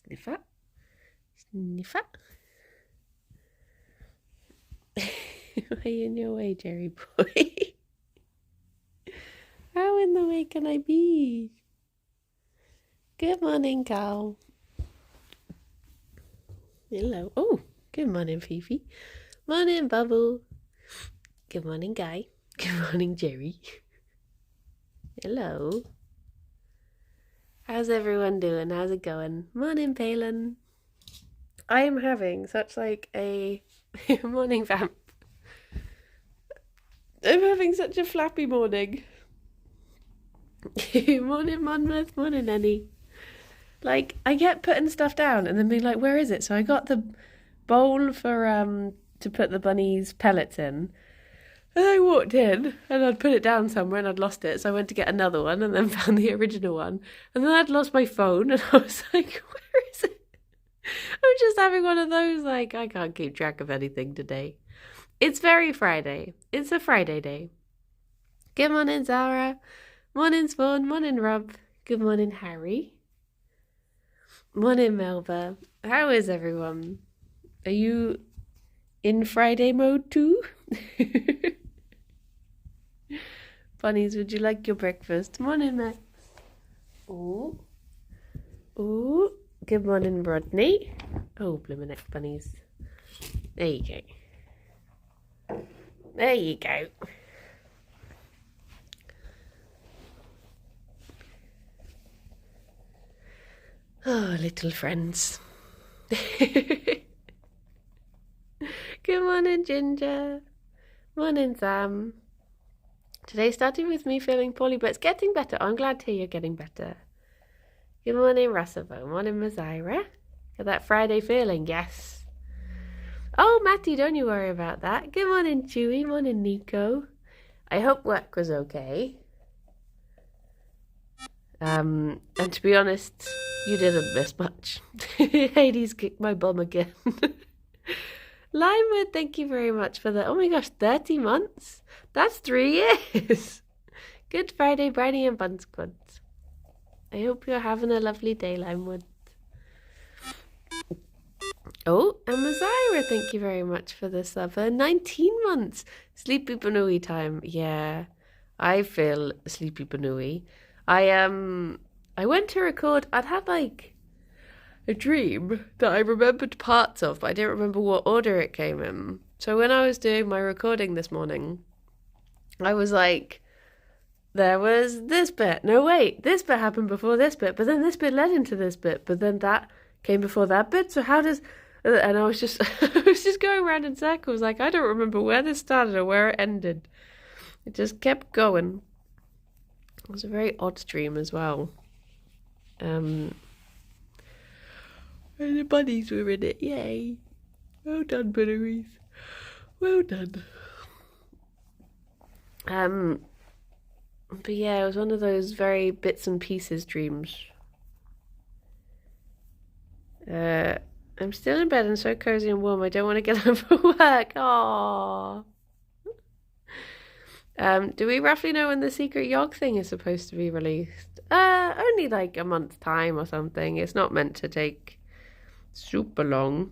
Sniffer. Sniffer. Why are you in your way, Gerry boy? How in the way can I be? Good morning, Carl. Hello. Oh, good morning, Fifi. Morning, Bubble. Good morning, Guy. Good morning, Gerry. Hello. How's everyone doing? How's it going? Morning, Palin. I am having such like a morning vamp. I'm having such a flappy morning. Morning, Monmouth. Morning, Annie. Like, I get putting stuff down and then being like, where is it? So I got the bowl for to put the bunnies' pellets in. And I walked in and I'd put it down somewhere and I'd lost it. So I went to get another one and then found the original one. And then I'd lost my phone and I was like, where is it? I'm just having one of those, like, I can't keep track of anything today. It's very Friday. It's a Friday day. Good morning, Zara. Morning, Spawn. Morning, Rob. Good morning, Harry. Morning, Melba. How is everyone? Are you in Friday mode too? Bunnies, would you like your breakfast? Morning, Max. Ooh. Ooh. Good morning, Rodney. Oh, bloomin' neck bunnies. There you go. There you go. Oh, little friends. Good morning, Ginger. Morning, Sam. Today started with me feeling poorly, but it's getting better. I'm glad to hear you're getting better. Good morning, Russell. Morning, Mazira. Got that Friday feeling, yes. Oh, Matty, don't you worry about that. Good morning, Chewy. Morning, Nico. I hope work was okay. And to be honest, you didn't miss much. Hades kicked my bum again. Limewood, thank you very much for that. Oh my gosh, 30 months? That's 3 years. Good Friday, Brownie and Bun Squad. I hope you're having a lovely day, Limewood. Oh, and Mazira, thank you very much for the sub. 19 months. Sleepy Banui time. Yeah, I feel sleepy Banui. I went to record. I'd had like a dream that I remembered parts of, but I didn't remember what order it came in. So when I was doing my recording this morning, I was like, there was this bit. No, wait, this bit happened before this bit, but then this bit led into this bit, but then that came before that bit. So how does... And I was just I was just going around in circles. Like, I don't remember where this started or where it ended. It just kept going. It was a very odd dream as well. And the bunnies were in it. Yay. Well done, bunnies. Well done. But yeah, it was one of those very bits and pieces dreams. I'm still in bed and so cozy and warm. I don't want to get up for work. Aww. Do we roughly know when the secret Yog thing is supposed to be released? Only like a month's time or something. It's not meant to take super long.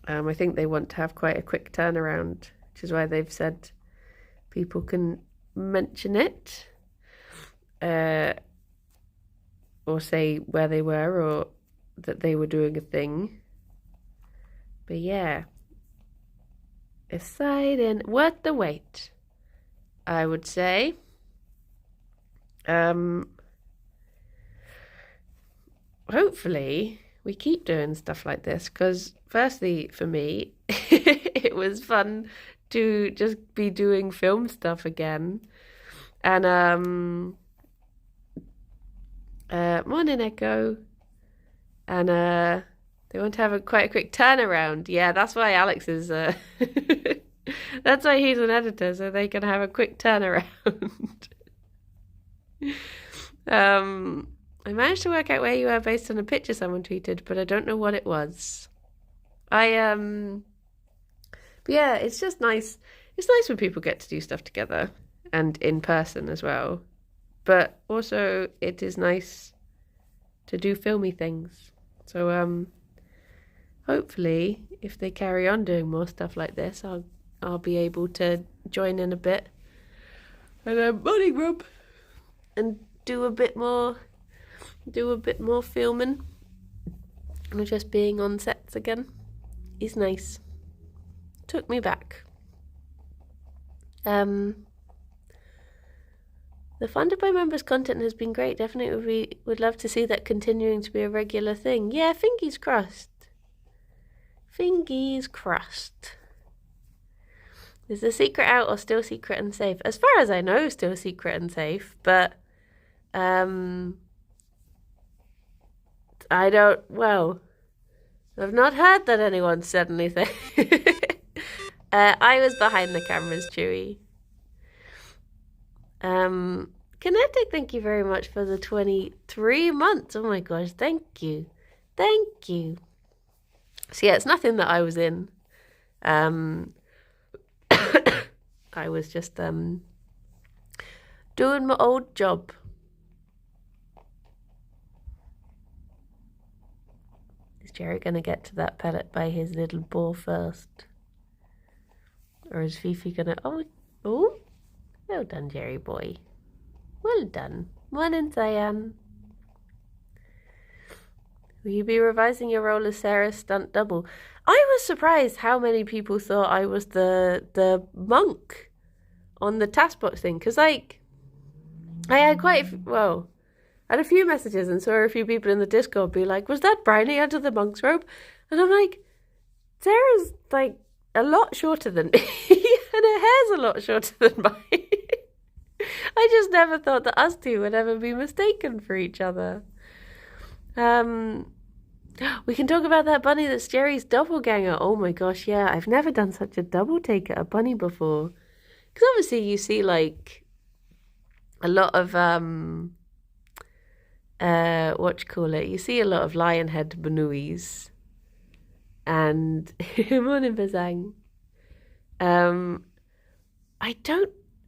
I think they want to have quite a quick turnaround, which is why they've said people can mention it, or say where they were, or that they were doing a thing. But yeah, aside and worth the wait, I would say. Hopefully we keep doing stuff like this, because firstly, for me, it was fun to just be doing film stuff again. And morning, Echo. And they want to have quite a quick turnaround. Yeah, that's why Alex is that's why he's an editor, so they can have a quick turnaround. I managed to work out where you are based on a picture someone tweeted, but I don't know what it was. But yeah, it's just nice. It's nice when people get to do stuff together and in person as well. But also, it is nice to do filmy things. So hopefully, if they carry on doing more stuff like this, I'll be able to join in a bit and body rub and do a bit more filming. And just being on sets again is nice. Took me back. The Funded by Members content has been great. Definitely would love to see that continuing to be a regular thing. Yeah, fingers crossed. Fingers crossed. Is the secret out or still secret and safe? As far as I know, still secret and safe, but I've not heard that anyone said anything. I was behind the cameras, Chewy. Kinetic, thank you very much for the 23 months. Oh my gosh, thank you. Thank you. So yeah, it's nothing that I was in. I was just doing my old job. Is Gerry gonna get to that pellet by his little ball first? Or is Fifi gonna... Oh, well done, Gerry boy. Well done. Morning, Cyan. Will you be revising your role as Sarah's stunt double? I was surprised how many people thought I was the monk on the task box thing. Because, like, I had I had a few messages and saw a few people in the Discord be like, was that Bryony under the monk's robe? And I'm like, Sarah's, like, a lot shorter than me. And her hair's a lot shorter than mine. I just never thought that us two would ever be mistaken for each other. We can talk about that bunny that's Gerry's doppelganger. Oh my gosh, yeah. I've never done such a double take at a bunny before. Because obviously you see, like, a lot of, you see a lot of lion head Banuis. And, morning, Bazang.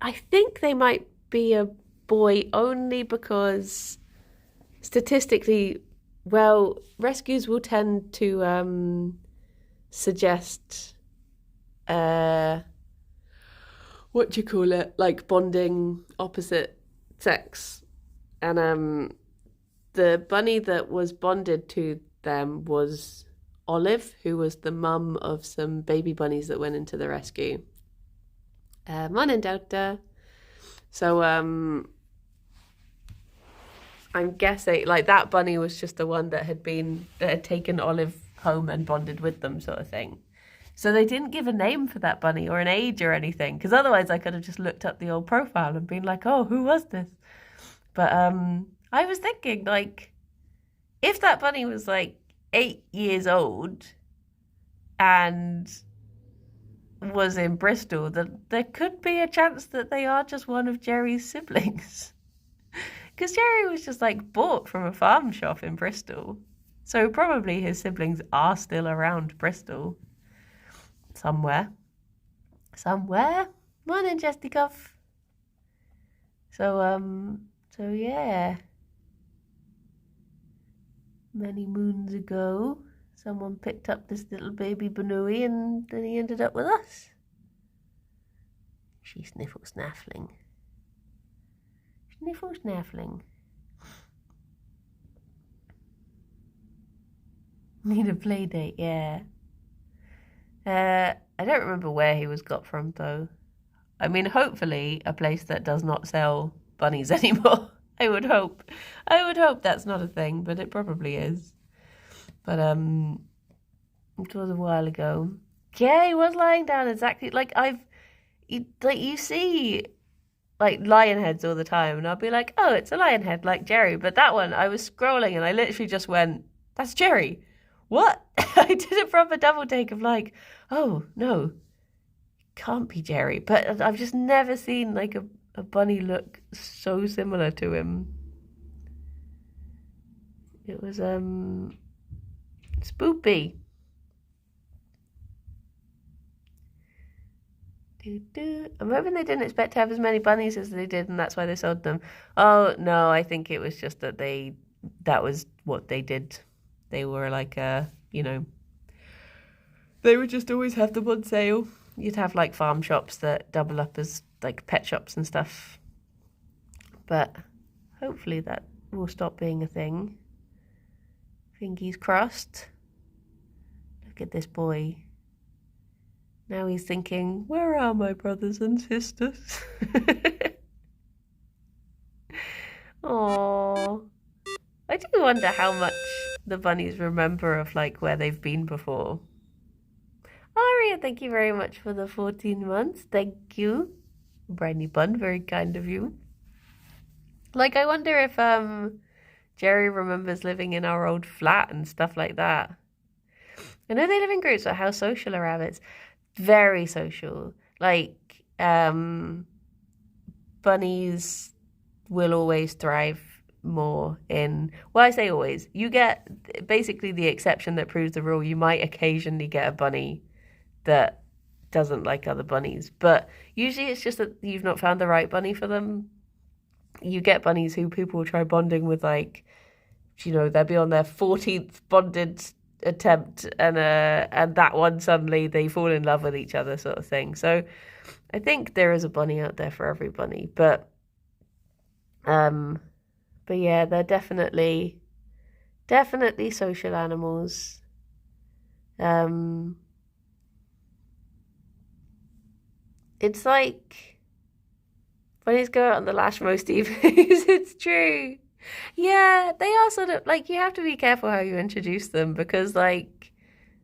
I think they might be a boy only because statistically, rescues will tend to suggest like bonding opposite sex. And the bunny that was bonded to them was Olive, who was the mum of some baby bunnies that went into the rescue. Morning, Delta. So I'm guessing like that bunny was just the one that had taken Olive home and bonded with them, sort of thing. So they didn't give a name for that bunny or an age or anything, because otherwise I could have just looked up the old profile and been like, oh, who was this? But I was thinking, like, if that bunny was like 8 years old and was in Bristol, that there could be a chance that they are just one of Gerry's siblings. Because Gerry was just like bought from a farm shop in Bristol. So probably his siblings are still around Bristol. Somewhere. Morning, Jestikov. So yeah. Many moons ago, someone picked up this little baby Banui and then he ended up with us. She sniffle snaffling. Sniffle snaffling. Need a play date, yeah. I don't remember where he was got from though. I mean, hopefully a place that does not sell bunnies anymore. I would hope that's not a thing, but it probably is. But it was a while ago. Yeah, he was lying down exactly like you see like lion heads all the time, and I'll be like, oh, it's a lion head like Gerry. But that one, I was scrolling and I literally just went, that's Gerry. What? I did a proper double take of like, oh no, can't be Gerry. But I've just never seen like a bunny look so similar to him. It was spoopy. I'm hoping they didn't expect to have as many bunnies as they did, and that's why they sold them. Oh no, I think it was just that that was what they did. they were like they would just always have them on sale. You'd have like farm shops that double up as like pet shops and stuff. But hopefully that will stop being a thing. Fingers crossed. Look at this boy. Now he's thinking, where are my brothers and sisters? Aww. I do wonder how much the bunnies remember of like where they've been before. Aria, thank you very much for the 14 months. Thank you. Briny Bun, very kind of you. Like, I wonder if Gerry remembers living in our old flat and stuff like that. I know they live in groups, but how social are rabbits? Very social. Like, bunnies will always thrive more in, well, I say always. You get basically the exception that proves the rule. You might occasionally get a bunny that doesn't like other bunnies, but usually it's just that you've not found the right bunny for them. You get bunnies who people will try bonding with, like, you know, they'll be on their 14th bonded attempt, and that one suddenly they fall in love with each other, sort of thing. So I think there is a bunny out there for every bunny, but yeah, they're definitely social animals. It's like bunnies go out on the lash most evenings. It's true. Yeah, they are sort of like, you have to be careful how you introduce them, because like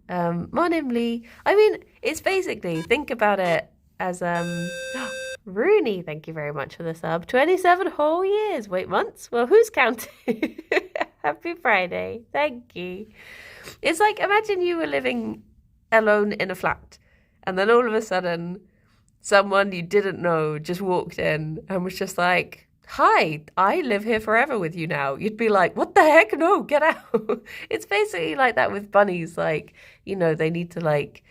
Morning Lee. I mean, it's basically, think about it as Rooney, thank you very much for the sub. 27 whole years. Wait, months? Well, who's counting? Happy Friday. Thank you. It's like, imagine you were living alone in a flat, and then all of a sudden someone you didn't know just walked in and was just like, hi, I live here forever with you now. You'd be like, what the heck? No, get out. It's basically like that with bunnies. Like, you know, they need to like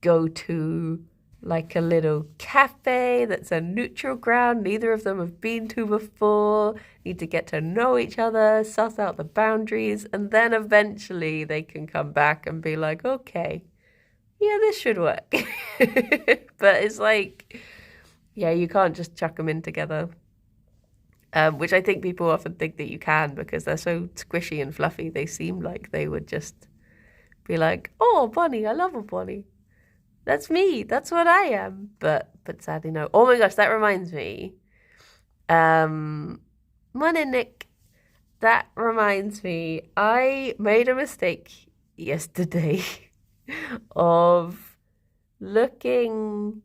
go to like a little cafe that's a neutral ground neither of them have been to before, need to get to know each other, suss out the boundaries, and then eventually they can come back and be like, okay, yeah, this should work. But it's like, yeah, you can't just chuck them in together. Which I think people often think that you can, because they're so squishy and fluffy. They seem like they would just be like, oh, bunny, I love a bunny. That's me. That's what I am. But sadly, no. Oh my gosh, that reminds me. Morning, Nick. That reminds me. I made a mistake yesterday of looking.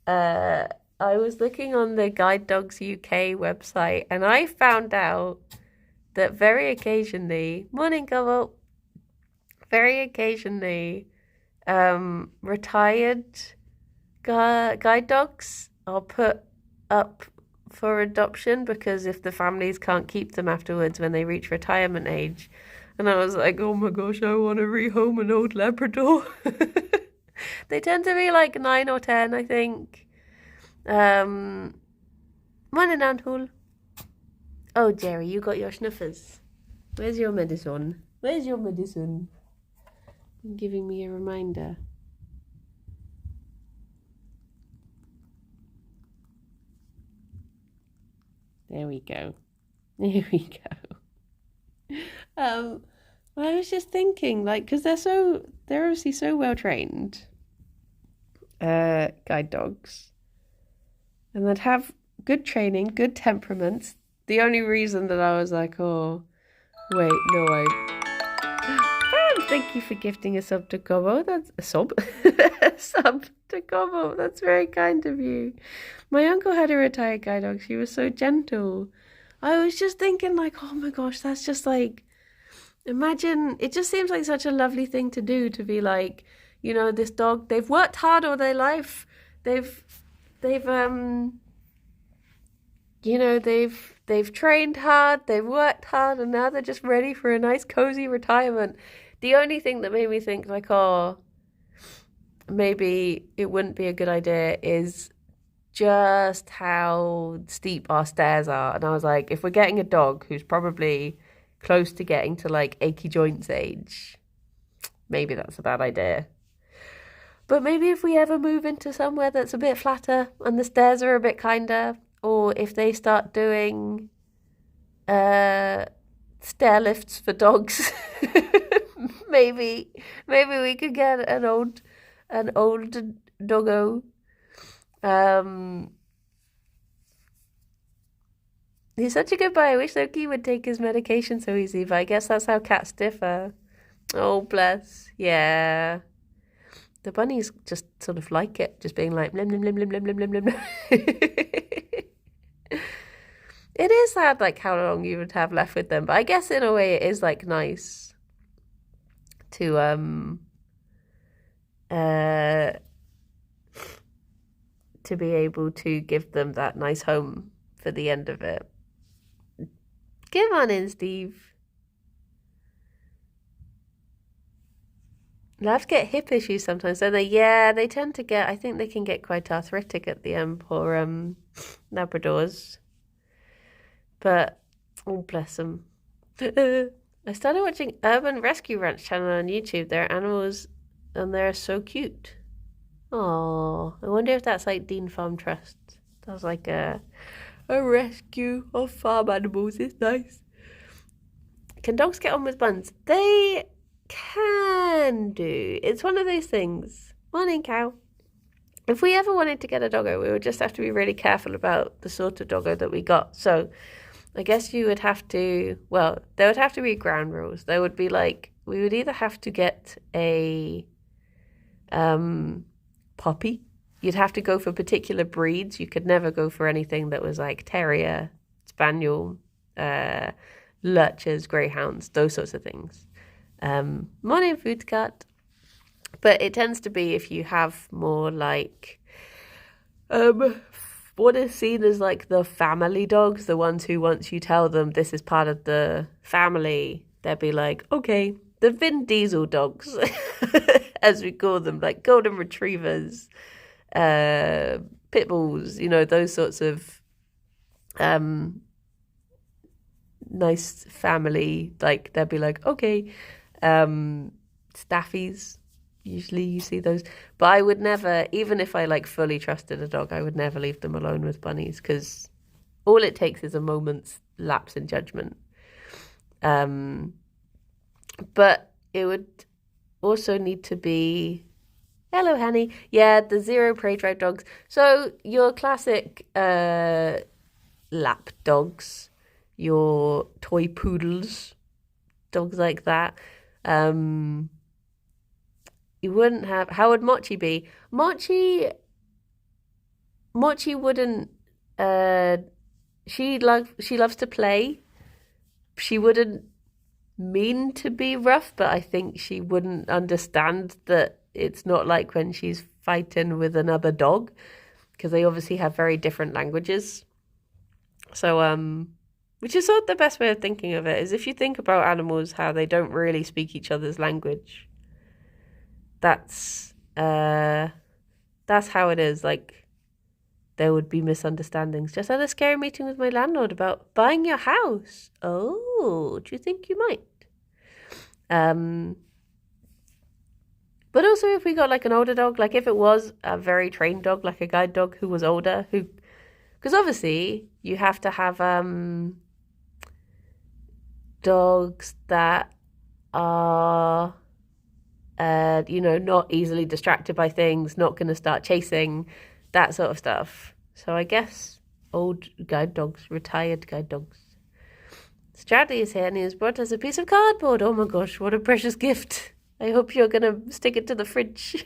I was looking on the Guide Dogs UK website, and I found out that very occasionally, morning, Gobble, very occasionally, retired guide dogs are put up for adoption, because if the families can't keep them afterwards when they reach retirement age. And I was like, oh my gosh, I want to rehome an old Labrador. They tend to be like 9 or 10, I think. Morning, Anthul. Oh, Gerry, you got your snuffers. Where's your medicine? Where's your medicine? You're giving me a reminder. There we go. There we go. I was just thinking, like, because they're obviously so well trained, guide dogs, and they'd have good training, good temperaments. The only reason that I was like, oh, wait, no, thank you for gifting a sub to Gobbo. That's a sub. A sub to Gobbo. That's very kind of you. My uncle had a retired guide dog. She was so gentle. I was just thinking, like, oh my gosh, that's just like, imagine, it just seems like such a lovely thing to do, to be like, you know, this dog, they've worked hard all their life. They've you know, they've trained hard, they've worked hard, and now they're just ready for a nice cozy retirement. The only thing that made me think, like, oh, maybe it wouldn't be a good idea is just how steep our stairs are. And I was like, if we're getting a dog who's probably close to getting to like achy joints age, maybe that's a bad idea. But maybe if we ever move into somewhere that's a bit flatter and the stairs are a bit kinder, or if they start doing stair lifts for dogs, maybe we could get an old doggo. He's such a good boy. I wish Loki would take his medication so easy, but I guess that's how cats differ. Oh, bless. Yeah. The bunnies just sort of like it, just being like, blim, blim, blim, blim, blim, blim, blim, blim. It is sad, like, how long you would have left with them, but I guess in a way it is, like, nice to, to be able to give them that nice home for the end of it. Come on in, Steve. Labs get hip issues sometimes, don't they? Yeah, they tend to get, I think they can get quite arthritic at the end, poor Labradors. But, oh, bless them. I started watching Urban Rescue Ranch channel on YouTube. There are animals and they're so cute. Oh, I wonder if that's like Dean Farm Trust. That's like a rescue of farm animals. It's nice. Can dogs get on with buns? They can do. It's one of those things. Morning, cow. If we ever wanted to get a doggo, we would just have to be really careful about the sort of doggo that we got. So I guess you would have to, well, there would have to be ground rules. There would be like, we would either have to get a puppy. You'd have to go for particular breeds. You could never go for anything that was like terrier, spaniel, lurchers, greyhounds, those sorts of things. Morning, food cut. But it tends to be if you have more like what is seen as like the family dogs, the ones who once you tell them this is part of the family, they'll be like, okay, the Vin Diesel dogs, as we call them, like golden retrievers, pit bulls, you know, those sorts of nice family, like they'll be like, okay, staffies. Usually you see those. But I would never, even if I like fully trusted a dog, I would never leave them alone with bunnies because all it takes is a moment's lapse in judgment. But it would also need to be, hello, Henny. Yeah, the zero prey drive dogs. So your classic lap dogs, your toy poodles, dogs like that. You wouldn't have. How would Mochi be? Mochi wouldn't. She loves to play. She wouldn't mean to be rough, but I think she wouldn't understand that it's not like when she's fighting with another dog, because they obviously have very different languages. So which is sort of the best way of thinking of it is if you think about animals, how they don't really speak each other's language. That's how it is. Like, there would be misunderstandings. Just had a scary meeting with my landlord about buying your house. Oh, do you think you might? But also if we got like an older dog, like if it was a very trained dog, like a guide dog who was older, because obviously you have to have dogs that are not easily distracted by things, not going to start chasing, that sort of stuff. So I guess old guide dogs, retired guide dogs. Stradley is here and he has brought us a piece of cardboard. Oh my gosh, what a precious gift. I hope you're going to stick it to the fridge.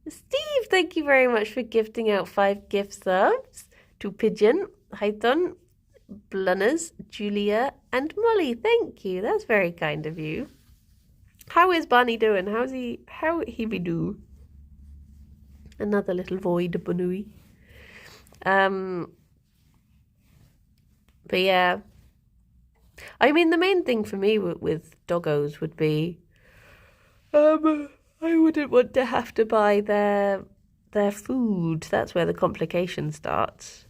Steve, thank you very much for gifting out 5 gift subs to Pigeon, Hython, Blunners, Julia, and Molly. Thank you. That's very kind of you. How is Barney doing? How he be do? Another little void bunui. But yeah, I mean the main thing for me with doggos would be, I wouldn't want to have to buy their food. That's where the complication starts.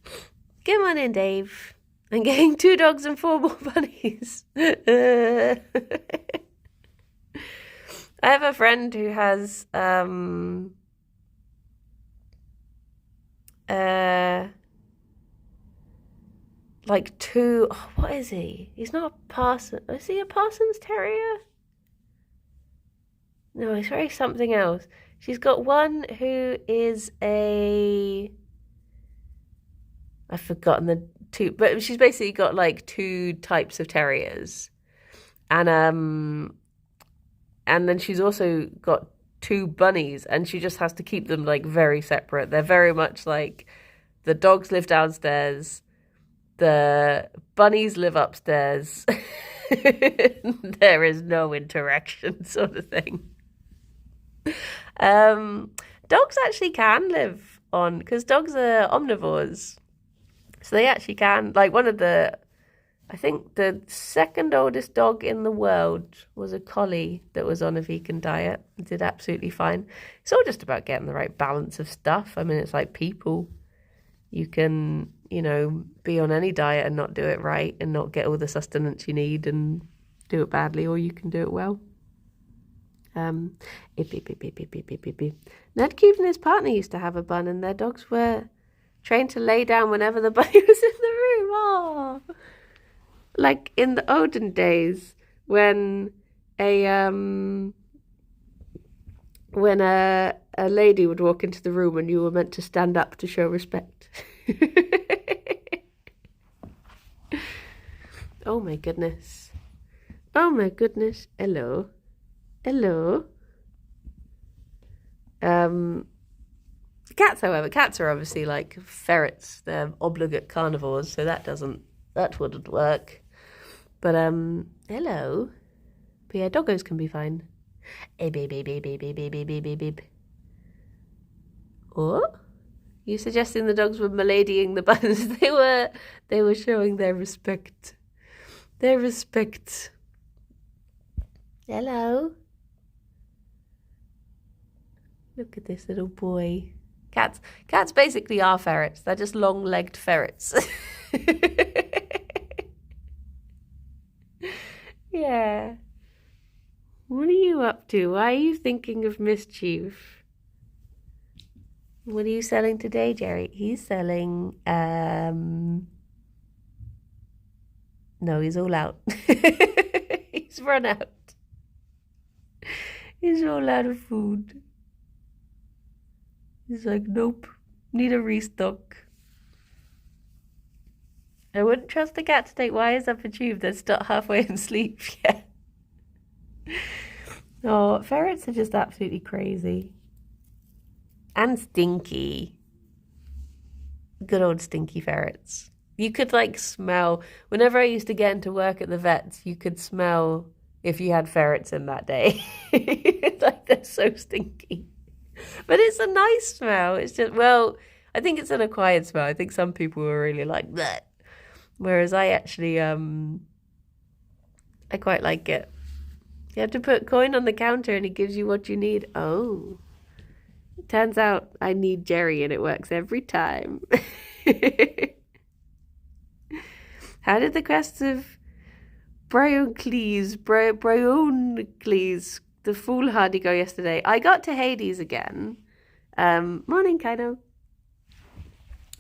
Come on in, Dave. I'm getting 2 dogs and 4 more bunnies. I have a friend who has like 2. Oh, what is he? He's not a Parson. Is he a Parsons Terrier? No, it's very something else. She's got one who is I've forgotten the 2, but she's basically got like 2 types of terriers, and then she's also got 2 bunnies, and she just has to keep them like very separate. They're very much like the dogs live downstairs, the bunnies live upstairs. There is no interaction, sort of thing. Dogs actually can live on, because dogs are omnivores. So they actually can, like I think the second oldest dog in the world was a collie that was on a vegan diet and did absolutely fine. It's all just about getting the right balance of stuff. I mean, it's like people. You can, be on any diet and not do it right and not get all the sustenance you need and do it badly, or you can do it well. Ned Cube and his partner used to have a bun, and their dogs were trained to lay down whenever the bunny was in the room. Oh, like in the olden days when a lady would walk into the room and you were meant to stand up to show respect. Oh my goodness. Oh my goodness. Hello. Hello. Cats are obviously like ferrets. They're obligate carnivores, so that wouldn't work. But hello. But yeah, doggos can be fine. Hey, babe. Oh, you suggesting the dogs were miladying the buns? They were showing their respect. Their respect. Hello. Look at this little boy. Cats basically are ferrets. They're just long-legged ferrets. Yeah. What are you up to? Why are you thinking of mischief? What are you selling today, Gerry? He's selling, no, he's all out. He's run out. He's all out of food. He's like, nope, need a restock. I wouldn't trust a cat to take wires up a tube that's not halfway in sleep yet. Oh, ferrets are just absolutely crazy. And stinky. Good old stinky ferrets. You could like smell, whenever I used to get into work at the vets, you could smell if you had ferrets in that day. Like they're so stinky. But it's a nice smell. It's just, well, I think it's an acquired smell. I think some people were really like that. Whereas I actually, I quite like it. You have to put coin on the counter and he gives you what you need. Oh. It turns out I need Gerry and it works every time. How did the quest of Brioncles, the foolhardy go yesterday? I got to Hades again. Morning, Kino.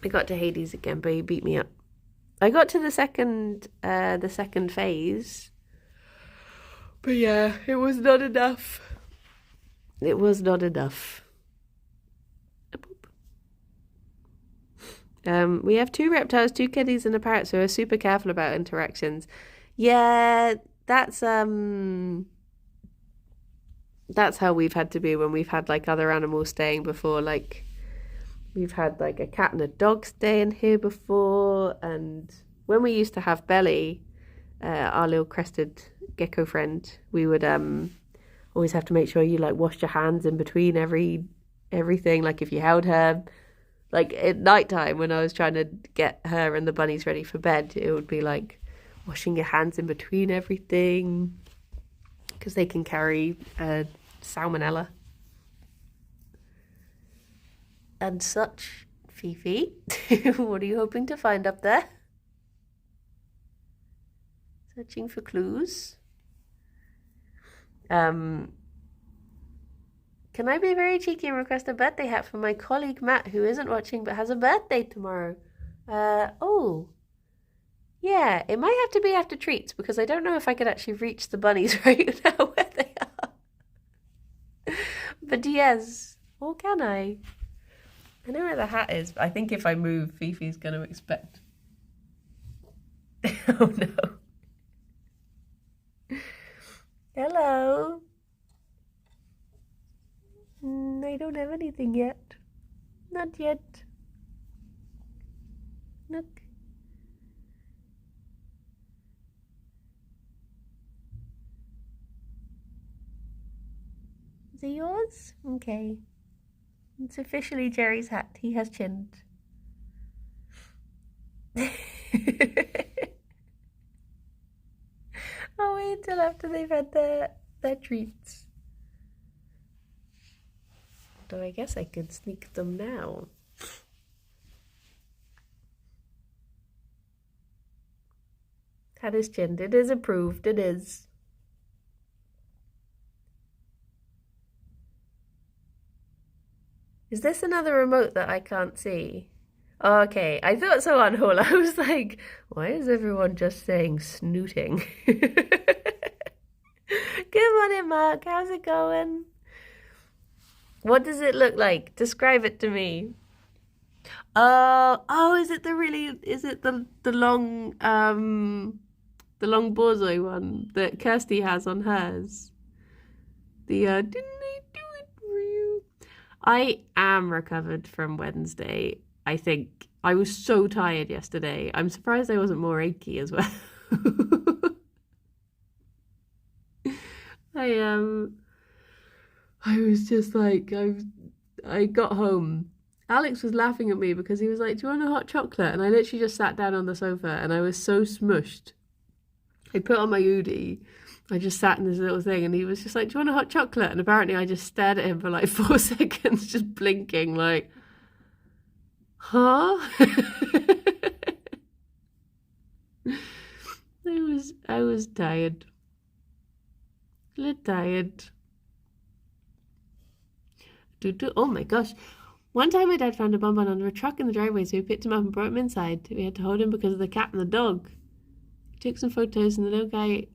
I got to Hades again, but he beat me up. I got to the second phase. But yeah, it was not enough. It was not enough. We have 2 reptiles, 2 kitties, and a parrot, so we're super careful about interactions. Yeah, that's how we've had to be when we've had like other animals staying before. Like we've had like a cat and a dog stay in here before, and when we used to have Belly, our little crested gecko friend, we would always have to make sure you like washed your hands in between everything. Like if you held her, like at nighttime when I was trying to get her and the bunnies ready for bed, it would be like washing your hands in between everything because they can carry salmonella and such. Fifi, what are you hoping to find up there? Searching for clues. Can I be very cheeky and request a birthday hat from my colleague Matt, who isn't watching but has a birthday tomorrow? Oh. Yeah, it might have to be after treats because I don't know if I could actually reach the bunnies right now where they are. But yes, or can I? I know where the hat is, but I think if I move, Fifi's going to expect. Oh no. Hello. I don't have anything yet. Not yet. Look. Is it yours? Okay. It's officially Gerry's hat. He has chinned. I'll wait until after they've had their treats. Though I guess I could sneak them now. Hat is chinned. It is approved. It is. Is this another remote that I can't see? Oh, okay, I thought so on hold. I was like, why is everyone just saying snooting? Good morning, Mark. How's it going? What does it look like? Describe it to me. Oh, is it the long borzoi one that Kirsty has on hers? Didn't I do it for you? I am recovered from Wednesday. I think I was so tired yesterday. I'm surprised I wasn't more achy as well. I was just like, I got home. Alex was laughing at me because he was like, do you want a hot chocolate? And I literally just sat down on the sofa and I was so smushed. I put on my hoodie. I just sat in this little thing and he was just like, do you want a hot chocolate? And apparently I just stared at him for like 4 seconds, just blinking like, huh? I was tired. A little tired. Oh my gosh. One time my dad found a bonbon under a truck in the driveway, so we picked him up and brought him inside. We had to hold him because of the cat and the dog. We took some photos and the little guy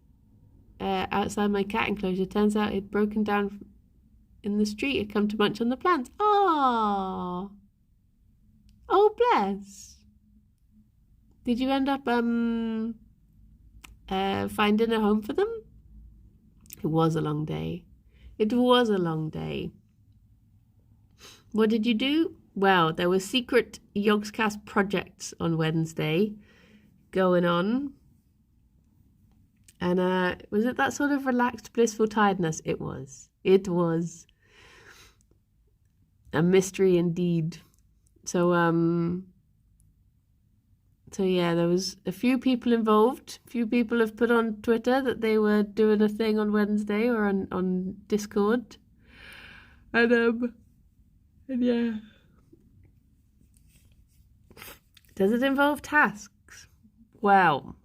outside my cat enclosure, turns out he'd broken down in the street, had come to munch on the plants. Oh, bless. Did you end up finding a home for them? It was a long day. It was a long day. What did you do? Well, there were secret Yogscast projects on Wednesday going on. And was it that sort of relaxed, blissful tiredness? It was. It was a mystery indeed. So yeah, there was a few people involved. A few people have put on Twitter that they were doing a thing on Wednesday or on Discord. And yeah. Does it involve tasks? Well,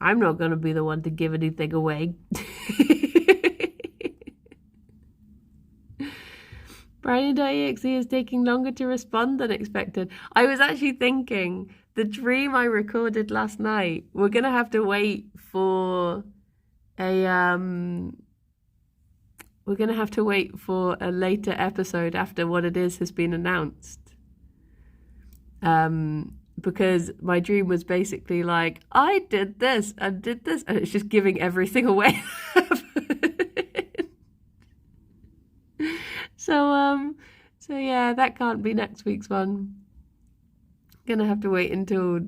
I'm not going to be the one to give anything away. Briny.exe is taking longer to respond than expected. I was actually thinking the dream I recorded last night, we're going to have to wait for a later episode after what it is has been announced. Because my dream was basically like, I did this and did this, and it's just giving everything away. So yeah, that can't be next week's one. Gonna have to wait until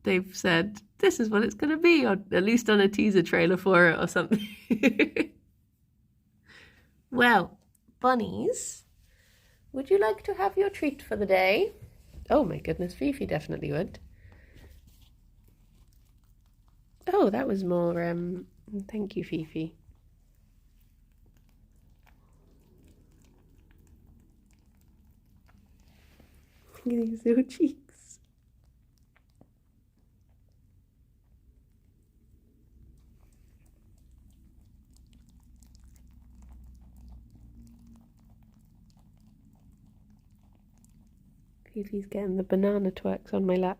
they've said this is what it's gonna be, or at least on a teaser trailer for it or something. Well, bunnies, would you like to have your treat for the day? Oh my goodness, Fifi definitely would. Oh, that was more, thank you, Fifi. These little cheeks. Fifi's getting the banana twerks on my lap.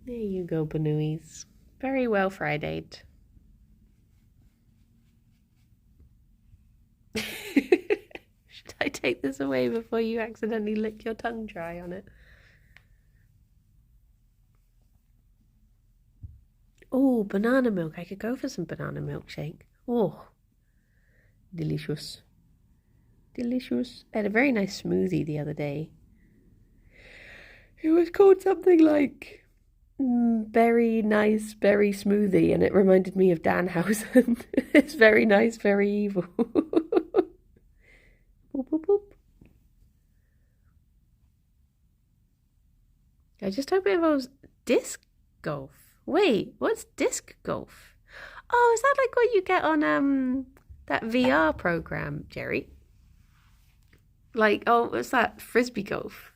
There you go, Banooies. Very well Friday'd. Should I take this away before you accidentally lick your tongue dry on it? Oh, banana milk. I could go for some banana milkshake. Oh, delicious. Delicious. I had a very nice smoothie the other day. It was called something like very nice berry smoothie, and it reminded me of Danhausen. It's very nice, very evil. Boop, boop, boop. I just hope it involves disc golf. Wait, what's disc golf? Oh, is that like what you get on that VR program, Gerry? Like, oh, what's that? Frisbee golf.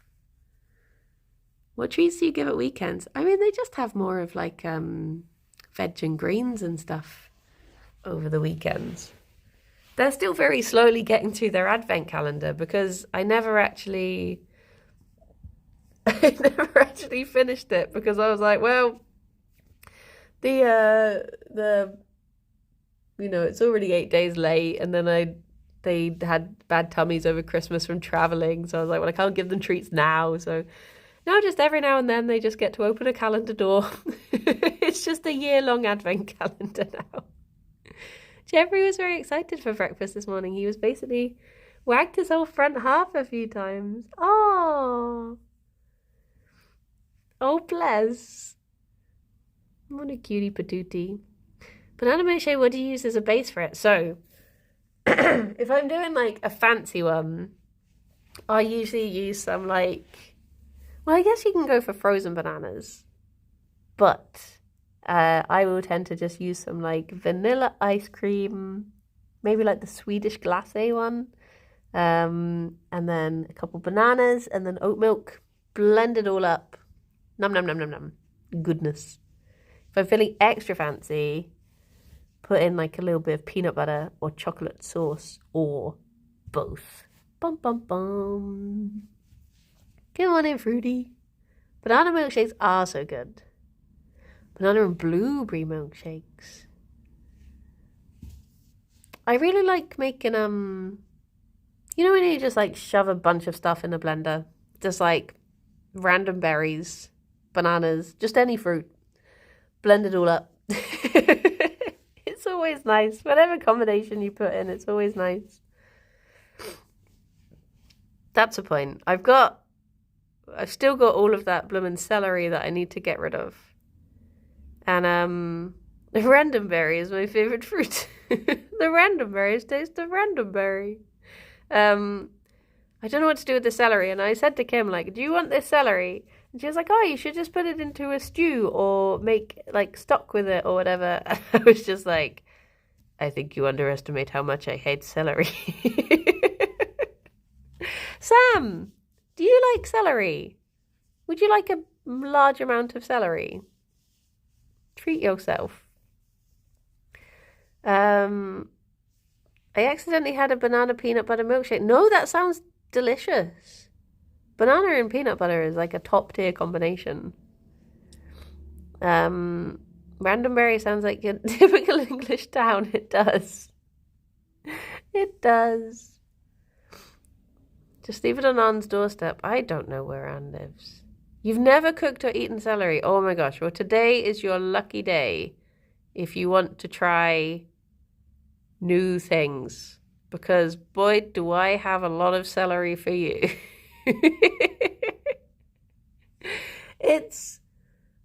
What treats do you give at weekends? I mean, they just have more of like veg and greens and stuff over the weekends. They're still very slowly getting through their advent calendar because I never actually finished it because I was like, well, it's already 8 days late, and then they had bad tummies over Christmas from traveling, so I was like, well, I can't give them treats now, so now just every now and then they just get to open a calendar door. It's just a year-long advent calendar now. Jeffrey was very excited for breakfast this morning. He was basically wagged his whole front half a few times. Oh, bless. What a cutie patootie. Banana milkshake, what do you use as a base for it? So, if I'm doing like a fancy one, I usually use some like, well, I guess you can go for frozen bananas, but I will tend to just use some like vanilla ice cream, maybe like the Swedish glacé one, and then a couple bananas, and then oat milk, blend it all up. Num, num, num, num, num. Goodness. If I'm feeling extra fancy, put in like a little bit of peanut butter or chocolate sauce or both. Bum, bum, bum. Come on in, fruity. Banana milkshakes are so good. Banana and blueberry milkshakes. I really like making, when you just like shove a bunch of stuff in a blender, just like random berries, bananas, just any fruit, blend it all up. It's always nice. Whatever combination you put in, it's always nice. That's the point. I've still got all of that bloomin' celery that I need to get rid of. And the random berry is my favourite fruit. The random berries taste of random berry. I don't know what to do with the celery, and I said to Kim, like, do you want this celery? And she was like, oh, you should just put it into a stew or make like stock with it or whatever. And I was just like, I think you underestimate how much I hate celery. Sam, do you like celery? Would you like a large amount of celery? Treat yourself. I accidentally had a banana peanut butter milkshake. No, that sounds delicious. Banana and peanut butter is like a top tier combination. Randomberry sounds like a typical English town. It does. It does. Just leave it on Anne's doorstep. I don't know where Anne lives. You've never cooked or eaten celery. Oh my gosh. Well, today is your lucky day if you want to try new things. Because boy, do I have a lot of celery for you. It's,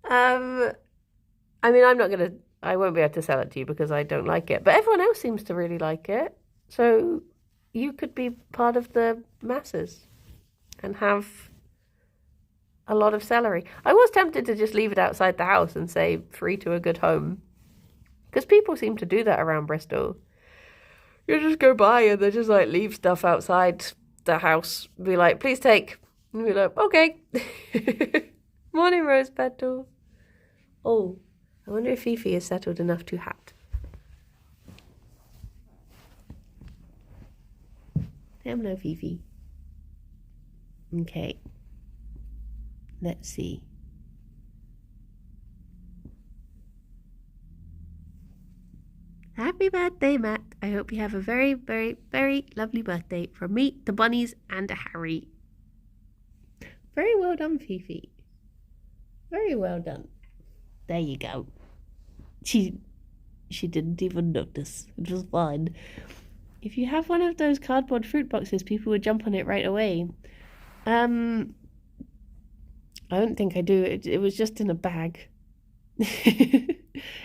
I'm not going to I won't be able to sell it to you because I don't like it. But everyone else seems to really like it. So you could be part of the masses and have a lot of celery. I was tempted to just leave it outside the house and say free to a good home. Because people seem to do that around Bristol. You just go by and they just like leave stuff outside the house. Be like, please take. And be like, okay. Morning, Rose Petal. Oh, I wonder if Fifi is settled enough to hat. Hello, Fifi. Okay. Let's see. Happy birthday, Matt. I hope you have a very, very, very lovely birthday from me, the bunnies, and Harry. Very well done, Fifi. Very well done. There you go. She didn't even notice. It was fine. If you have one of those cardboard fruit boxes, people would jump on it right away. I don't think I do. It was just in a bag.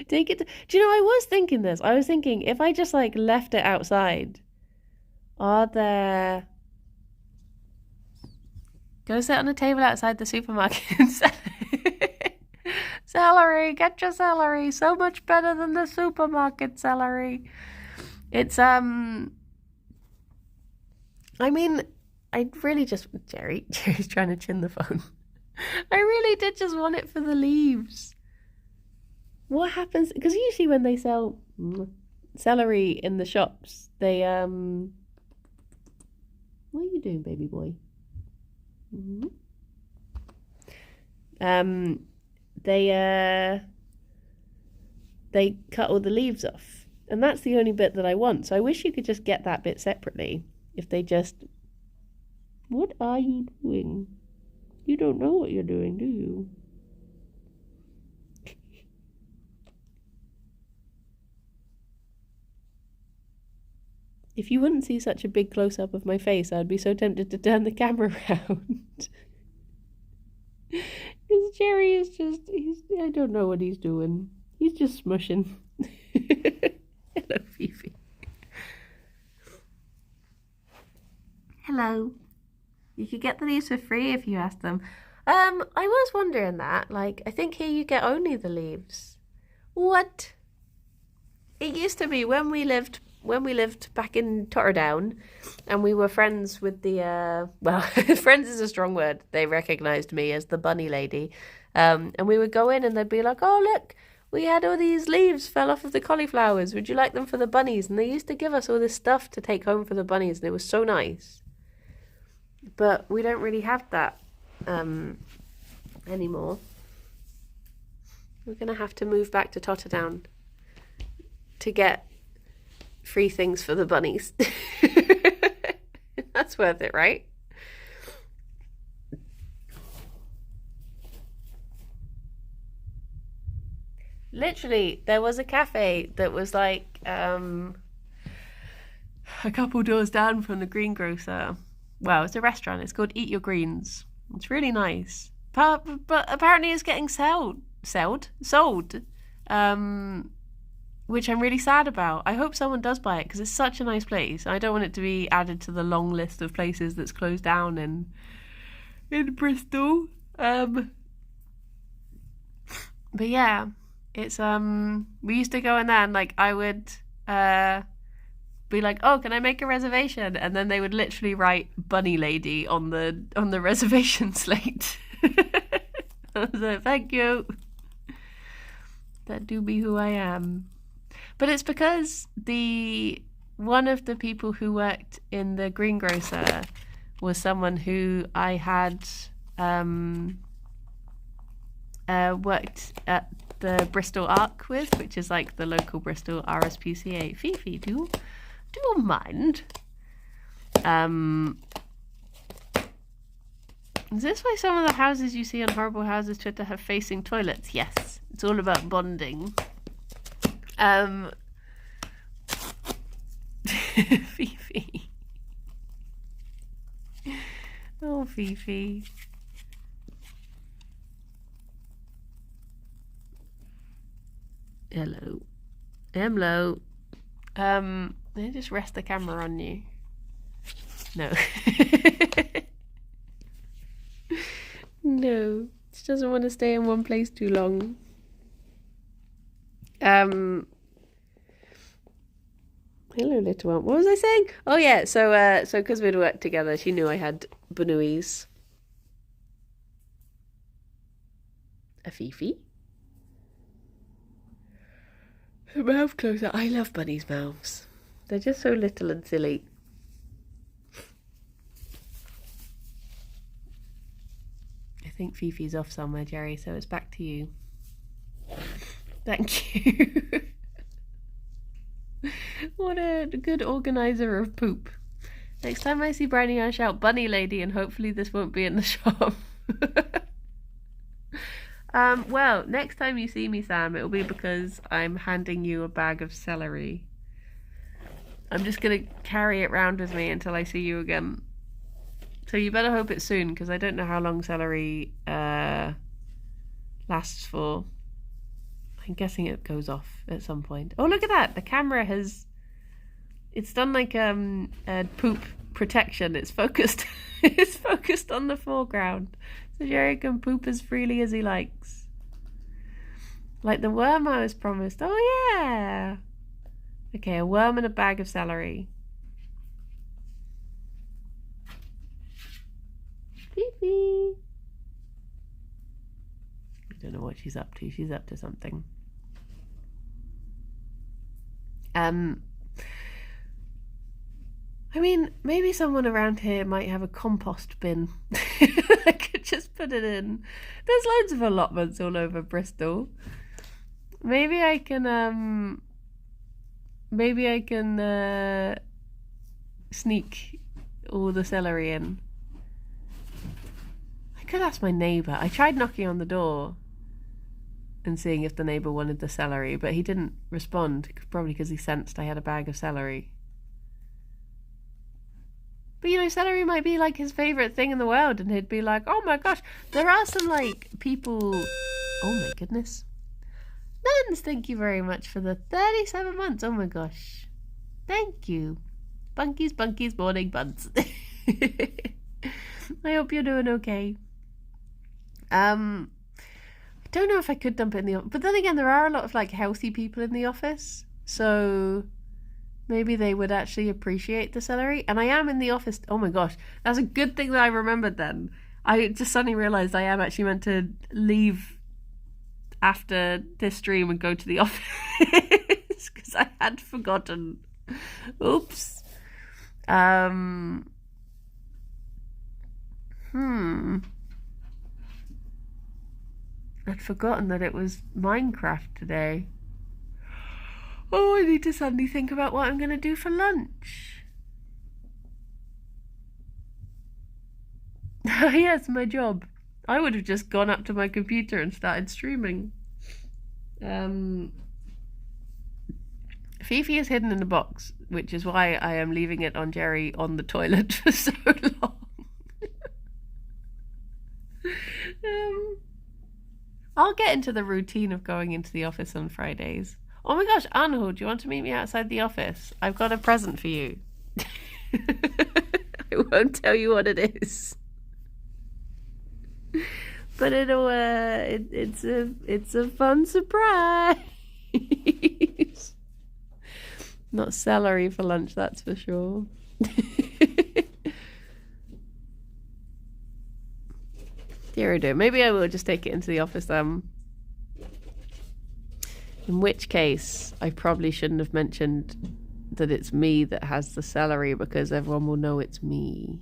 Take it. Do you know, I was thinking this. I was thinking if I just like left it outside, are there... Go sit on a table outside the supermarket and sell it. Celery, get your celery. So much better than the supermarket celery. It's I mean, I really just... Jerry's trying to chin the phone. I really did just want it for the leaves. What happens? Because usually when they sell celery in the shops, they what are you doing, baby boy? Mm-hmm. They cut all the leaves off, and that's the only bit that I want. So I wish you could just get that bit separately. If they just... What are you doing? You don't know what you're doing, do you? If you wouldn't see such a big close-up of my face, I'd be so tempted to turn the camera around. Because Gerry is just... I don't know what he's doing. He's just smushing. Hello, Fifi. Hello. You could get the leaves for free if you asked them. I was wondering that. Like, I think here you get only the leaves. What? It used to be when we lived back in Totterdown, and we were friends with the well, friends is a strong word. They recognised me as the bunny lady, and we would go in and they'd be like, "Oh look, we had all these leaves fell off of the cauliflowers. Would you like them for the bunnies?" And they used to give us all this stuff to take home for the bunnies, and it was so nice. But we don't really have that anymore. We're gonna have to move back to Totterdown to get free things for the bunnies. That's worth it, right? Literally, there was a cafe that was like a couple doors down from the greengrocer. Well, it's a restaurant. It's called Eat Your Greens. It's really nice. But apparently it's getting sold. Which I'm really sad about. I hope someone does buy it because it's such a nice place. I don't want it to be added to the long list of places that's closed down in Bristol. But yeah, it's we used to go in there and like I would be like, "Oh, can I make a reservation?" And then they would literally write "Bunny Lady" on the reservation slate. I was like, "Thank you. That do be who I am." But it's because one of the people who worked in the greengrocer was someone who I had worked at the Bristol Arc with, which is like the local Bristol RSPCA. Fifi, do you mind? Is this why some of the houses you see on Horrible Houses Twitter have facing toilets? Yes, it's all about bonding. Fifi. Oh, Fifi. Hello. Hello. Let me just rest the camera on you. No. No. She doesn't want to stay in one place too long. Hello, little one. What was I saying? Oh yeah, so because we'd worked together, she knew I had bunuis. A Fifi. Her mouth closer. I love bunnies' mouths. They're just so little and silly. I think Fifi's off somewhere, Gerry, so it's back to you. Thank you. What a good organizer of poop. Next time I see Brownie, I shout bunny lady, and hopefully this won't be in the shop. Well, next time you see me, Sam, it'll be because I'm handing you a bag of celery. I'm just going to carry it round with me until I see you again. So you better hope it's soon, because I don't know how long celery lasts for. I'm guessing it goes off at some point. Oh, look at that! The camera has... It's done like a poop protection. It's focused. It's focused on the foreground. So Gerry can poop as freely as he likes. Like the worm I was promised. Oh, yeah! Okay, a worm and a bag of celery. Fifi! I don't know what she's up to. She's up to something. I mean, maybe someone around here might have a compost bin. I could just put it in. There's loads of allotments all over Bristol. Maybe I can sneak all the celery in. I could ask my neighbour. I tried knocking on the door and seeing if the neighbour wanted the celery, but he didn't respond, probably because he sensed I had a bag of celery. But, you know, celery might be, like, his favourite thing in the world, and he'd be like, oh my gosh, there are some, like, people... Oh my goodness. Buns, thank you very much for the 37 months. Oh my gosh. Thank you. Bunkies, morning buns. I hope you're doing okay. I don't know if I could dump it in the office, but then again, there are a lot of, like, healthy people in the office, so... Maybe they would actually appreciate the celery. And I am in the office. Oh my gosh. That's a good thing that I remembered then. I just suddenly realised I am actually meant to leave after this stream and go to the office. Because I had forgotten. Oops. I'd forgotten that it was Minecraft today. Oh, I need to suddenly think about what I'm going to do for lunch. Yes, my job. I would have just gone up to my computer and started streaming. Fifi is hidden in a box, which is why I am leaving it on Gerry on the toilet for so long. I'll get into the routine of going into the office on Fridays. Oh my gosh, Arnold, do you want to meet me outside the office? I've got a present for you. I won't tell you what it is. But it's a fun surprise. Not celery for lunch, that's for sure. Dear, oh dear. Maybe I will just take it into the office in which case, I probably shouldn't have mentioned that it's me that has the celery because everyone will know it's me.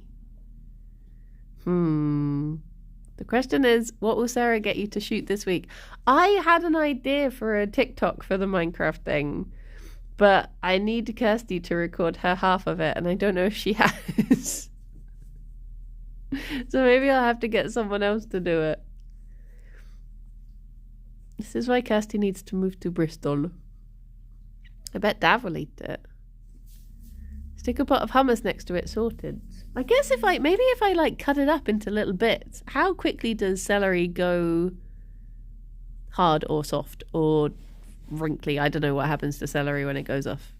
The question is, what will Sarah get you to shoot this week? I had an idea for a TikTok for the Minecraft thing, but I need Kirsty to record her half of it, and I don't know if she has. So maybe I'll have to get someone else to do it. This is why Kirsty needs to move to Bristol. I bet Dav will eat it. Stick a pot of hummus next to it, sorted. I guess if I like cut it up into little bits, how quickly does celery go hard or soft or wrinkly. I don't know what happens to celery when it goes off.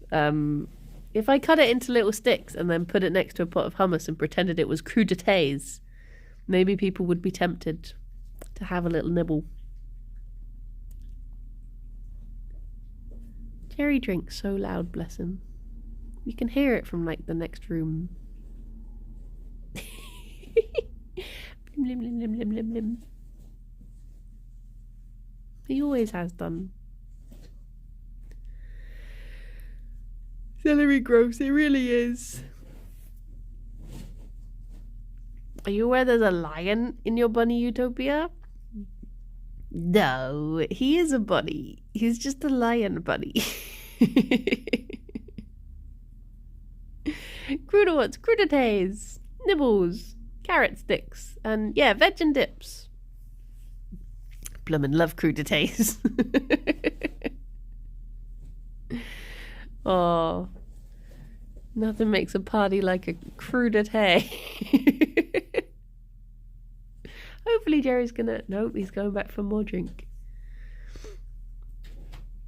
If I cut it into little sticks and then put it next to a pot of hummus and pretended it was crudités, maybe people would be tempted to have a little nibble. Gerry drinks so loud, bless him. You can hear it from like the next room. Blim, blim, blim, blim, blim, blim. He always has done. Celery gross, it really is. Are you aware there's a lion in your bunny utopia? No, he is a bunny. He's just a lion bunny. Croutons, crudités, nibbles, carrot sticks, and yeah, veg and dips. Bloomin' love crudités. Oh, nothing makes a party like a crudité. Hopefully Gerry's gonna... Nope, he's going back for more drink.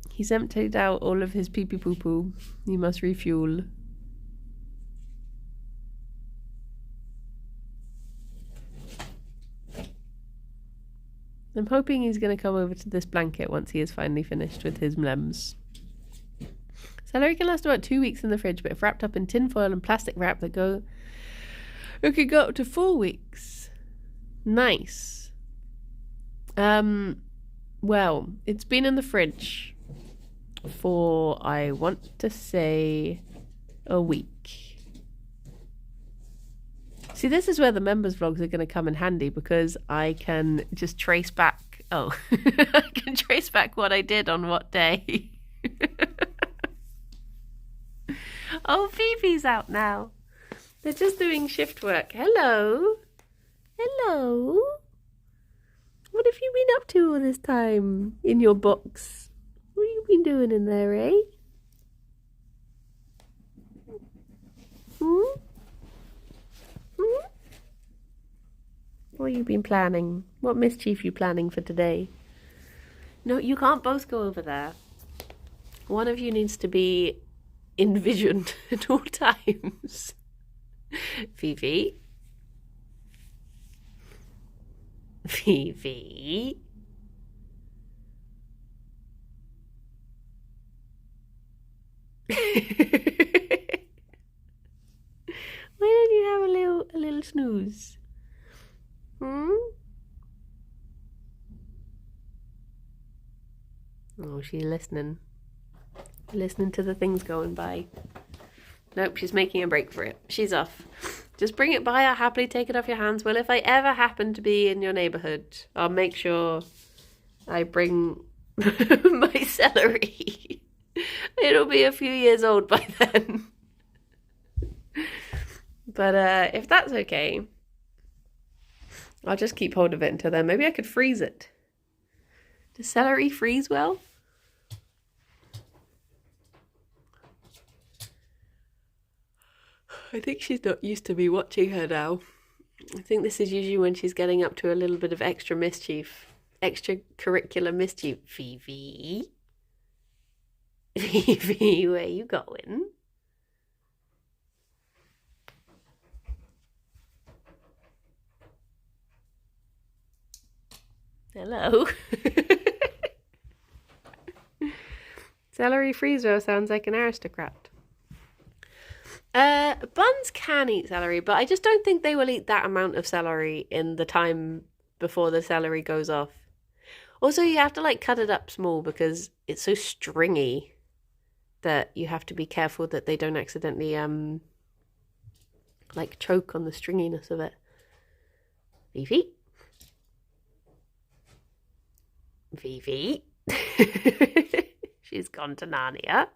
He's emptied out all of his pee-pee poo-poo. He must refuel. I'm hoping he's going to come over to this blanket once he is finally finished with his mlems. Celery can last about 2 weeks in the fridge, but if wrapped up in tin foil and plastic wrap, it could go up to 4 weeks. Nice. Well, it's been in the fridge for, I want to say, a week. See, this is where the members vlogs are going to come in handy, because I can just trace back. Oh, I can trace back what I did on what day. Oh, Phoebe's out now. They're just doing shift work. Hello. Hello. What have you been up to all this time in your box? What have you been doing in there, eh? What have you been planning? What mischief you planning for today? No, you can't both go over there. One of you needs to be envisioned at all times. Phoebe. Phoebe. Why don't you have a little snooze? Oh, she's listening. Listening to the things going by. Nope, she's making a break for it. She's off. Just bring it by. I'll happily take it off your hands. Well, if I ever happen to be in your neighbourhood, I'll make sure I bring my celery. It'll be a few years old by then. But if that's okay, I'll just keep hold of it until then. Maybe I could freeze it. Does celery freeze well? I think she's not used to me watching her now. I think this is usually when she's getting up to a little bit of extra mischief. Extracurricular mischief. Phoebe? Phoebe, where you going? Hello. Celery freezer sounds like an aristocrat. Buns can eat celery, but I just don't think they will eat that amount of celery in the time before the celery goes off. Also, you have to like cut it up small because it's so stringy that you have to be careful that they don't accidentally like choke on the stringiness of it. Vivi? Vivi? She's gone to Narnia.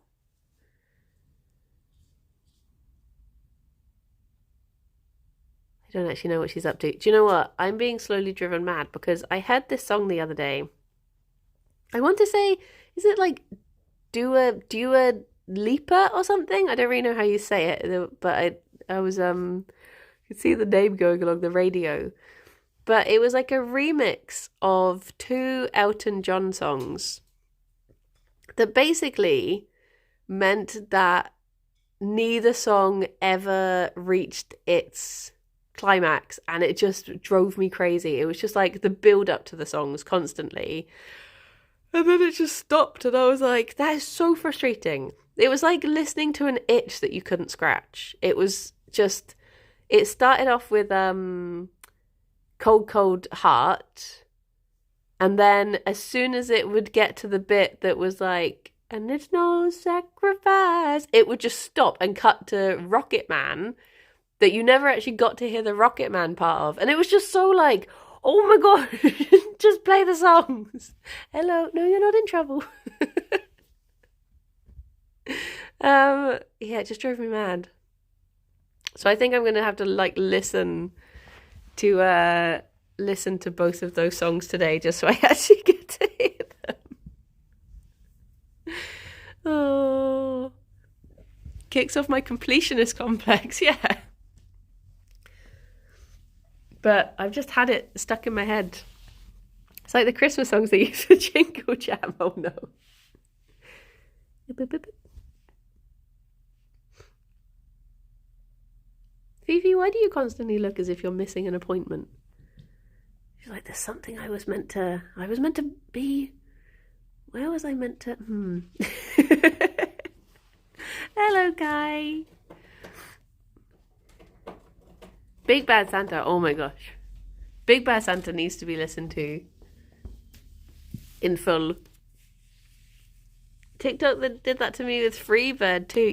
I don't actually know what she's up to. Do you know what? I'm being slowly driven mad because I heard this song the other day. I want to say, is it like Dua Lipa or something? I don't really know how you say it, but I was could see the name going along the radio. But it was like a remix of 2 Elton John songs. that basically meant that neither song ever reached its climax, and it just drove me crazy. It was just like the build up to the songs constantly, and then it just stopped, and I was like, that is so frustrating. It was like listening to an itch that you couldn't scratch. It was just, it started off with Cold Cold Heart, and then as soon as it would get to the bit that was like, and it's no sacrifice, it would just stop and cut to Rocket Man, that you never actually got to hear the Rocket Man part of. And it was just so like, oh my god, just play the songs. Hello, no, you're not in trouble. Yeah, it just drove me mad. So I think I'm gonna have to like listen to both of those songs today, just so I actually get to hear them. Oh, kicks off my completionist complex, yeah. But I've just had it stuck in my head. It's like the Christmas songs they use for Jingle Jam. Oh no. Fifi, why do you constantly look as if you're missing an appointment? She's like, there's something I was meant to be. Where was I meant to? Hello, Guy. Big Bad Santa. Oh my gosh. Big Bad Santa needs to be listened to in full. TikTok that did that to me with Freebird too.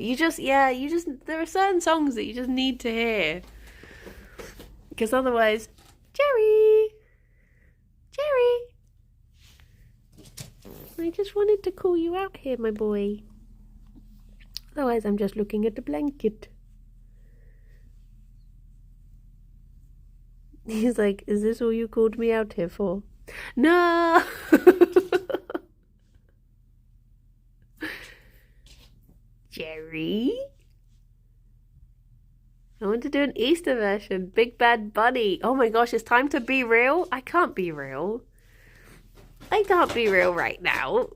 There are certain songs that you just need to hear. Because otherwise, Gerry, I just wanted to call you out here, my boy. Otherwise, I'm just looking at the blanket. He's like, is this all you called me out here for? No! Gerry? I want to do an Easter version. Big Bad Bunny. Oh my gosh, it's time to be real? I can't be real. I can't be real right now.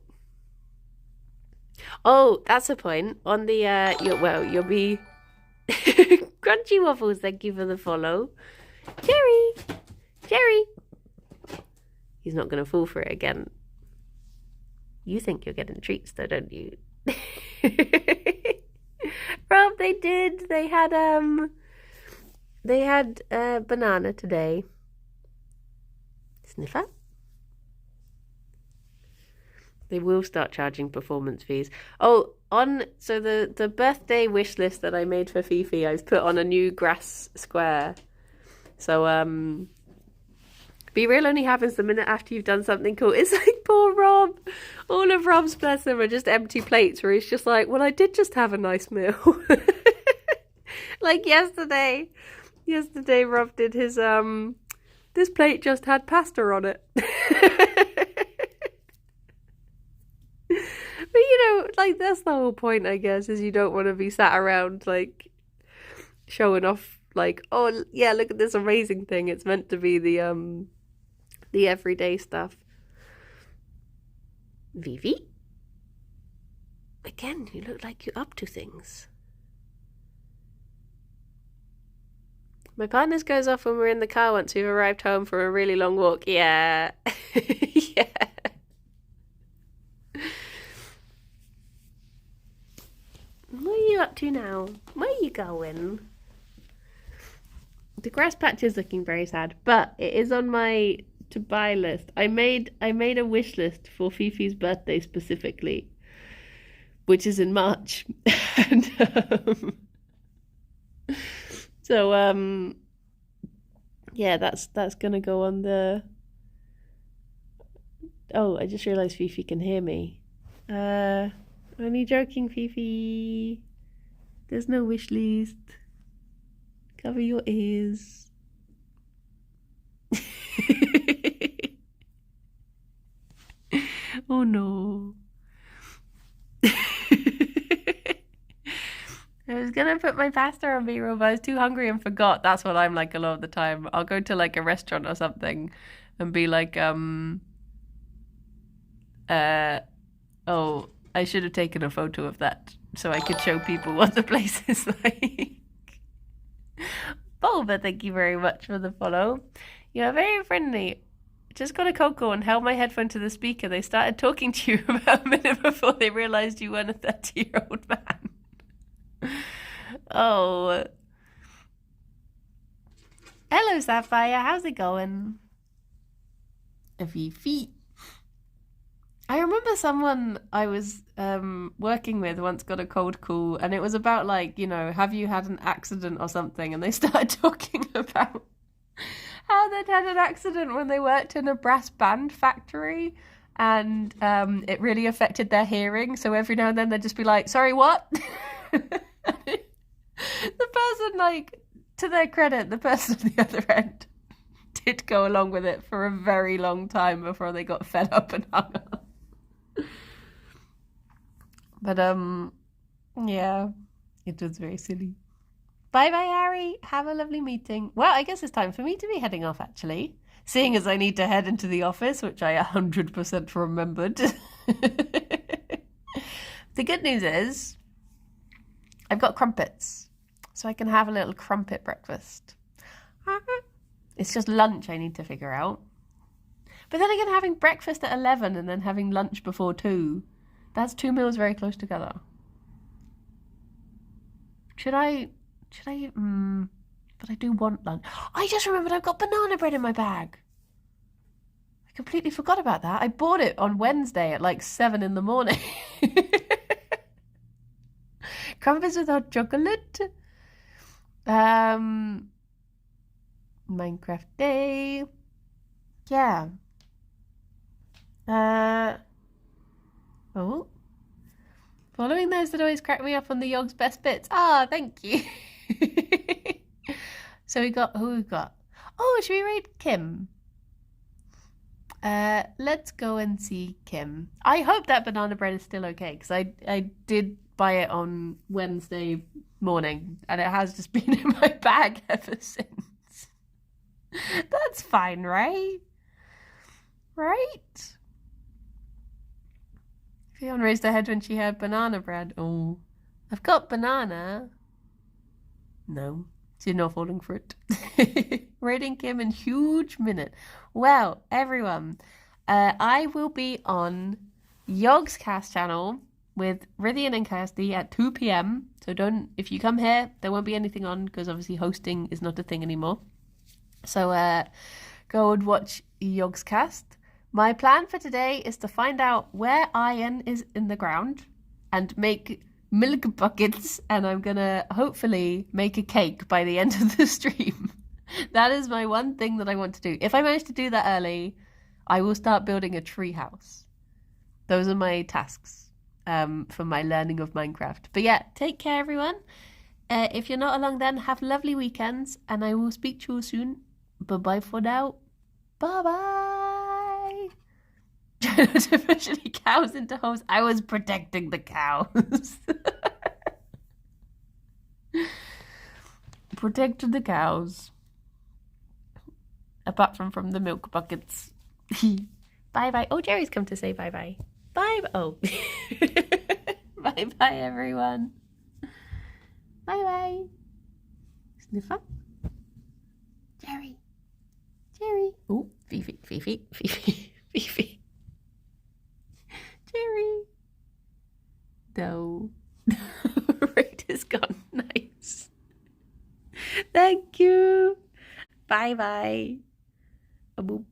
Oh, that's a point. On the, you'll be... Crunchy Waffles, thank you for the follow. Gerry. He's not going to fall for it again. You think you're getting treats though, don't you? Rob, they did. They had banana today. Sniffer. They will start charging performance fees. Oh, so the birthday wish list that I made for Fifi, I've put on a new grass square. So be real only happens the minute after you've done something cool. It's like poor Rob. All of Rob's, bless him, are just empty plates where he's just like, well, I did just have a nice meal. Like yesterday Rob did his this plate just had pasta on it. But like that's the whole point, I guess, is you don't want to be sat around like showing off like, oh yeah, look at this amazing thing. It's meant to be the everyday stuff. Vivi? Again, you look like you're up to things. My partner's goes off when we're in the car once we've arrived home from a really long walk. Yeah. Yeah. What are you up to now? Where are you going? The grass patch is looking very sad, but it is on my to buy list. I made a wish list for Fifi's birthday specifically, which is in March. And, so yeah, that's gonna go on the. Oh, I just realised Fifi can hear me. Only joking, Fifi. There's no wish list. Cover your ears. Oh no. I was gonna put my pasta on B-roll, but I was too hungry and forgot. That's what I'm like a lot of the time. I'll go to like a restaurant or something and be like, oh, I should have taken a photo of that so I could show people what the place is like. Bulba, thank you very much for the follow. You are very friendly. Just got a cocoa and held my headphone to the speaker. They started talking to you about a minute before they realised you weren't a 30-year-old man. Oh. Hello, Sapphire. How's it going? Fifi. I remember someone I was working with once got a cold call, and it was about, like, you know, have you had an accident or something? And they started talking about how they'd had an accident when they worked in a brass band factory, and it really affected their hearing. So every now and then they'd just be like, sorry, what? The person, like, to their credit, the person at the other end did go along with it for a very long time before they got fed up and hung up. But, yeah, it was very silly. Bye-bye, Harry. Have a lovely meeting. Well, I guess it's time for me to be heading off, actually. Seeing as I need to head into the office, which I 100% remembered. The good news is I've got crumpets, so I can have a little crumpet breakfast. It's just lunch I need to figure out. But then again, having breakfast at 11 and then having lunch before 2, that's 2 meals very close together. Should I, but I do want lunch. I just remembered I've got banana bread in my bag. I completely forgot about that. I bought it on Wednesday at like 7 in the morning. Crumpets without chocolate. Minecraft day. Yeah. Oh. Following those that always crack me up on the Yogg's best bits. Ah, thank you. So who we got? Oh, should we read Kim? Let's go and see Kim. I hope that banana bread is still okay, because I did buy it on Wednesday morning, and it has just been in my bag ever since. That's fine, right? Right? Ffion raised her head when she heard banana bread. Oh, I've got banana. No, she's not falling for it. Rating Kim in huge minute. Well, everyone, I will be on Yogg's Cast channel with Rithian and Kirsty at 2 p.m. So if you come here, there won't be anything on, because obviously hosting is not a thing anymore. So go and watch Yogg's Cast. My plan for today is to find out where iron is in the ground and make milk buckets, and I'm gonna hopefully make a cake by the end of the stream. That is my one thing that I want to do. If I manage to do that early, I will start building a tree house. Those are my tasks for my learning of Minecraft. But yeah, take care, everyone. If you're not along then, have lovely weekends, and I will speak to you soon. Bye-bye for now. Bye-bye. Try not to push any cows into holes. I was protecting the cows. Protected the cows. Apart from the milk buckets. Bye-bye. Oh, Jerry's come to say bye-bye. Bye. Oh. Bye-bye, everyone. Bye-bye. Sniffer. Jerry. Oh, Fifi. Jerry. No. Right is gone. Nice. Thank you. Bye-bye. A boop.